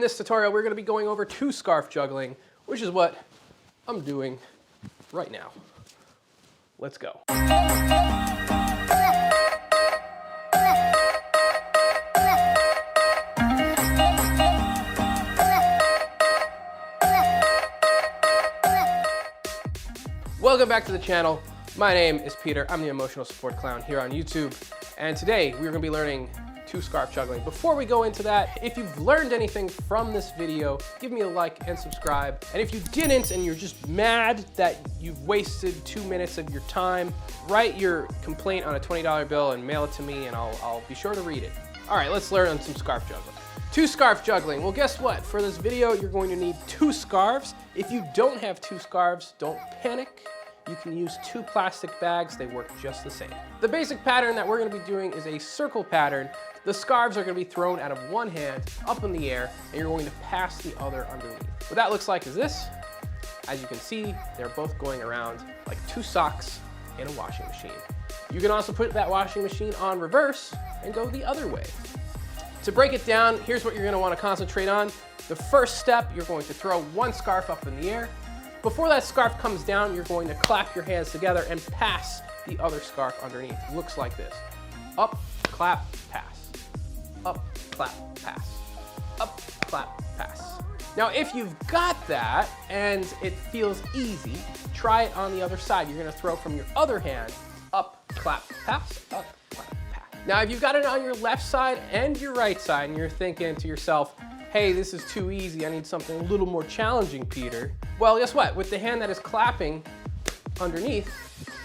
this tutorial, we're gonna be going over 2 scarf juggling, which is what I'm doing right now. Let's go. Welcome back to the channel. My name is Peter. I'm the emotional support clown here on YouTube. And today we're gonna be learning 2 scarf juggling. Before we go into that, if you've learned anything from this video, give me a like and subscribe. And if you didn't and you're just mad that you've wasted 2 minutes of your time, write your complaint on a $20 bill and mail it to me and I'll be sure to read it. All right, let's learn some scarf juggling. 2 scarf juggling. Well, guess what? For this video, you're going to need 2 scarves. If you don't have 2 scarves, don't panic. You can use 2 plastic bags, they work just the same. The basic pattern that we're gonna be doing is a circle pattern. The scarves are gonna be thrown out of one hand, up in the air, and you're going to pass the other underneath. What that looks like is this. As you can see, they're both going around like 2 socks in a washing machine. You can also put that washing machine on reverse and go the other way. To break it down, here's what you're gonna wanna concentrate on. The first step, you're going to throw 1 scarf up in the air. Before that scarf comes down, you're going to clap your hands together and pass the other scarf underneath. Looks like this. Up, clap, pass. Up, clap, pass. Up, clap, pass. Now, if you've got that and it feels easy, try it on the other side. You're gonna throw from your other hand, up, clap, pass, up, clap, pass. Now, if you've got it on your left side and your right side and you're thinking to yourself, hey, this is too easy, I need something a little more challenging, Peter. Well, guess what? With the hand that is clapping underneath,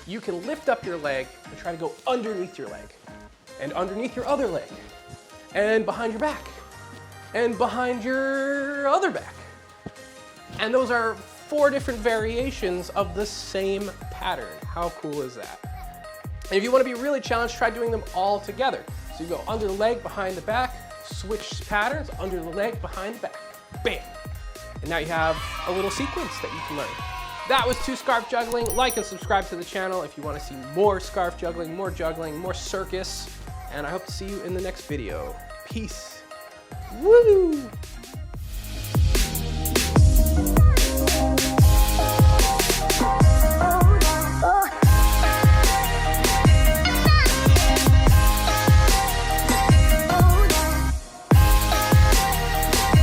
you can lift up your leg and try to go underneath your leg, and underneath your other leg, and behind your back, and behind your other back. And those are 4 different variations of the same pattern. How cool is that? And if you want to be really challenged, try doing them all together. So you go under the leg, behind the back, switch patterns, under the leg, behind the back, bam. And now you have a little sequence that you can learn. That was 2 scarf juggling. Like and subscribe to the channel if you want to see more scarf juggling, more circus. And I hope to see you in the next video. Peace. Woo!